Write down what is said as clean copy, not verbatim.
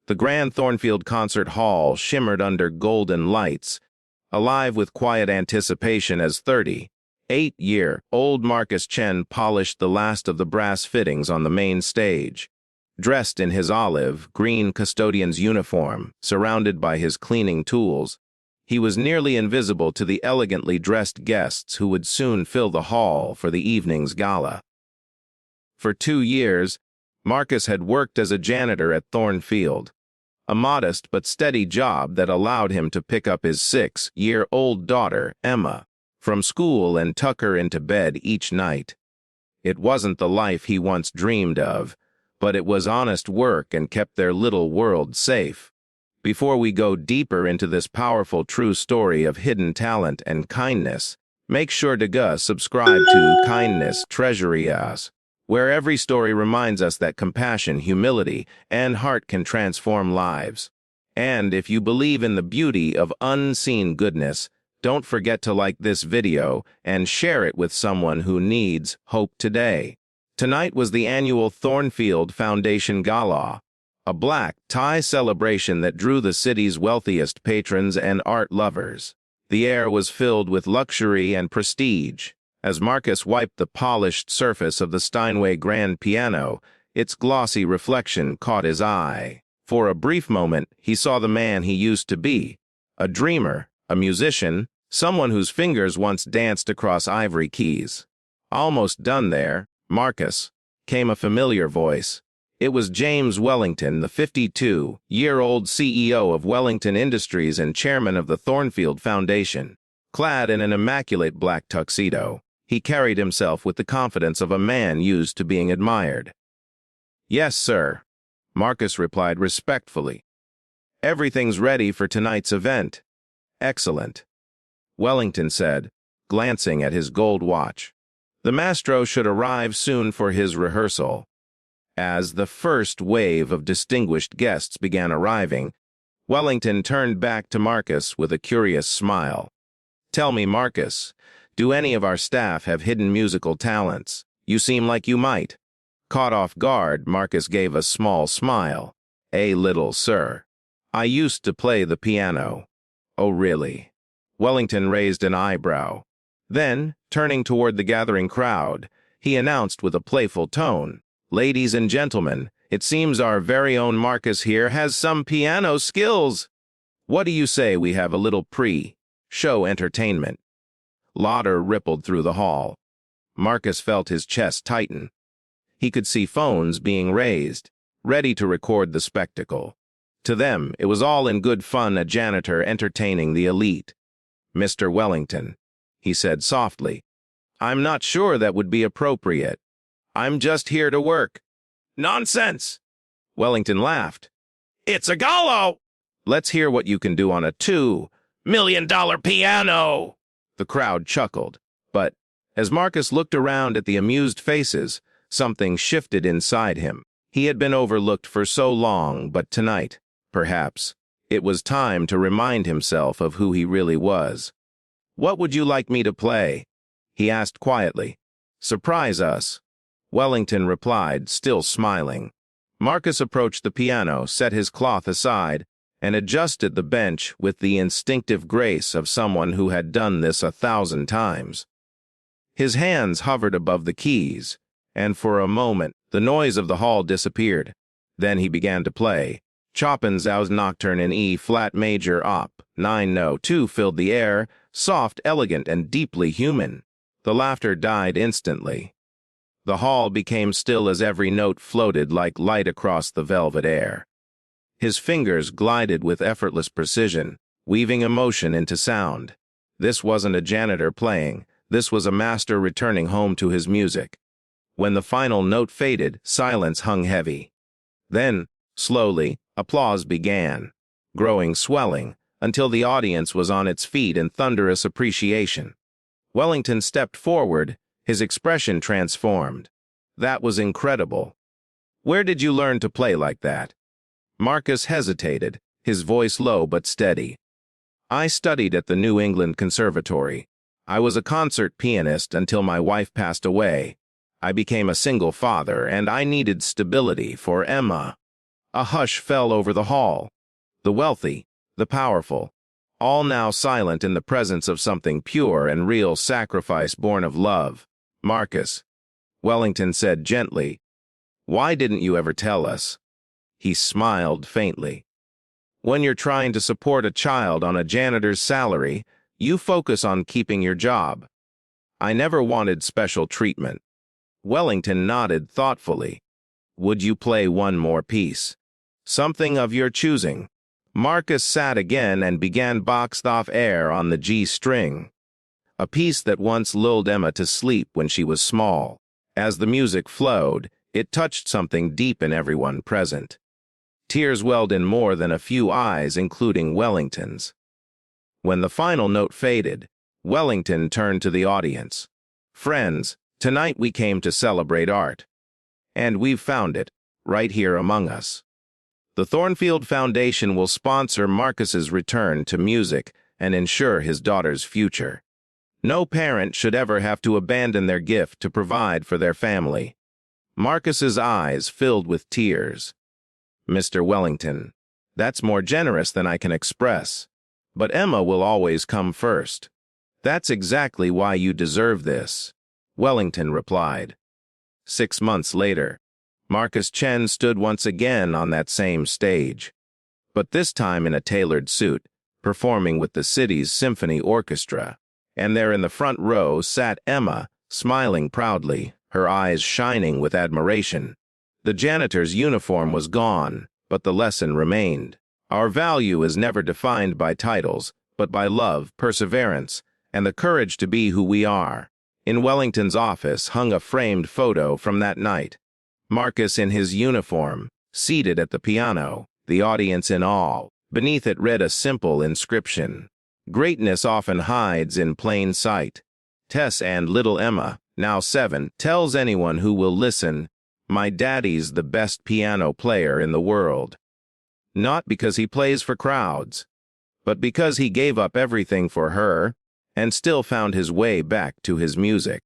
The grand Thornfield Concert Hall shimmered under golden lights, alive with quiet anticipation as 38-year-old Marcus Chen polished the last of the brass fittings on the main stage. Dressed in his olive-green custodian's uniform, surrounded by his cleaning tools, he was nearly invisible to the elegantly dressed guests who would soon fill the hall for the evening's gala. For 2 years, Marcus had worked as a janitor at Thornfield, a modest but steady job that allowed him to pick up his 6-year-old daughter, Emma, from school and tuck her into bed each night. It wasn't the life he once dreamed of, but it was honest work and kept their little world safe. Before we go deeper into this powerful true story of hidden talent and kindness, make sure to subscribe to Kindness Treasury Us, where every story reminds us that compassion, humility, and heart can transform lives. And if you believe in the beauty of unseen goodness, don't forget to like this video and share it with someone who needs hope today. Tonight was the annual Thornfield Foundation Gala, a black-tie celebration that drew the city's wealthiest patrons and art lovers. The air was filled with luxury and prestige. As Marcus wiped the polished surface of the Steinway grand piano, its glossy reflection caught his eye. For a brief moment, he saw the man he used to be, a dreamer, a musician, someone whose fingers once danced across ivory keys. Almost done there, Marcus, came a familiar voice. It was James Wellington, the 52-year-old CEO of Wellington Industries and chairman of the Thornfield Foundation. Clad in an immaculate black tuxedo, he carried himself with the confidence of a man used to being admired. "Yes, sir," Marcus replied respectfully. "Everything's ready for tonight's event." "Excellent," Wellington said, glancing at his gold watch. The maestro should arrive soon for his rehearsal. As the first wave of distinguished guests began arriving, Wellington turned back to Marcus with a curious smile. "Tell me, Marcus, do any of our staff have hidden musical talents? You seem like you might." Caught off guard, Marcus gave a small smile. "A little, sir. I used to play the piano." "Oh, really?" Wellington raised an eyebrow. Then, turning toward the gathering crowd, he announced with a playful tone, "Ladies and gentlemen, it seems our very own Marcus here has some piano skills. What do you say we have a little pre-show entertainment?" Laughter rippled through the hall. Marcus felt his chest tighten. He could see phones being raised, ready to record the spectacle. To them, it was all in good fun, a janitor entertaining the elite. "Mr. Wellington," he said softly, "I'm not sure that would be appropriate. I'm just here to work." "Nonsense!" Wellington laughed. "It's a gala! Let's hear what you can do on a $2 million piano!" The crowd chuckled, but as Marcus looked around at the amused faces, something shifted inside him. He had been overlooked for so long, but tonight, perhaps, it was time to remind himself of who he really was. "What would you like me to play?" he asked quietly. "Surprise us," Wellington replied, still smiling. Marcus approached the piano, set his cloth aside, and adjusted the bench with the instinctive grace of someone who had done this 1,000 times. His hands hovered above the keys, and for a moment the noise of the hall disappeared. Then he began to play. Chopin's Nocturne in E-flat major op. 9 No. 2 filled the air, soft, elegant, and deeply human. The laughter died instantly. The hall became still as every note floated like light across the velvet air. His fingers glided with effortless precision, weaving emotion into sound. This wasn't a janitor playing. This was a master returning home to his music. When the final note faded, silence hung heavy. Then, slowly, applause began, growing, swelling, until the audience was on its feet in thunderous appreciation. Wellington stepped forward, his expression transformed. "That was incredible. Where did you learn to play like that?" Marcus hesitated, his voice low but steady. "I studied at the New England Conservatory. I was a concert pianist until my wife passed away. I became a single father, and I needed stability for Emma." A hush fell over the hall. The wealthy, the powerful, all now silent in the presence of something pure and real sacrifice born of love. "Marcus," Wellington said gently, "why didn't you ever tell us?" He smiled faintly. "When you're trying to support a child on a janitor's salary, you focus on keeping your job. I never wanted special treatment." Wellington nodded thoughtfully. "Would you play one more piece? Something of your choosing?" Marcus sat again and began boxed off air on the G string, a piece that once lulled Emma to sleep when she was small. As the music flowed, it touched something deep in everyone present. Tears welled in more than a few eyes, including Wellington's. When the final note faded, Wellington turned to the audience. "Friends, tonight we came to celebrate art. And we've found it, right here among us. The Thornfield Foundation will sponsor Marcus's return to music and ensure his daughter's future. No parent should ever have to abandon their gift to provide for their family." Marcus's eyes filled with tears. "Mr. Wellington, that's more generous than I can express. But Emma will always come first. That's exactly why you deserve this," Wellington replied. 6 months later, Marcus Chen stood once again on that same stage, but this time in a tailored suit, performing with the city's symphony orchestra. And there in the front row sat Emma, smiling proudly, her eyes shining with admiration. The janitor's uniform was gone, but the lesson remained. Our value is never defined by titles, but by love, perseverance, and the courage to be who we are. In Wellington's office hung a framed photo from that night. Marcus in his uniform, seated at the piano, the audience in awe. Beneath it read a simple inscription: "Greatness often hides in plain sight. Tess and little Emma, now 7, tells anyone who will listen, my daddy's the best piano player in the world. Not because he plays for crowds, but because he gave up everything for her and still found his way back to his music."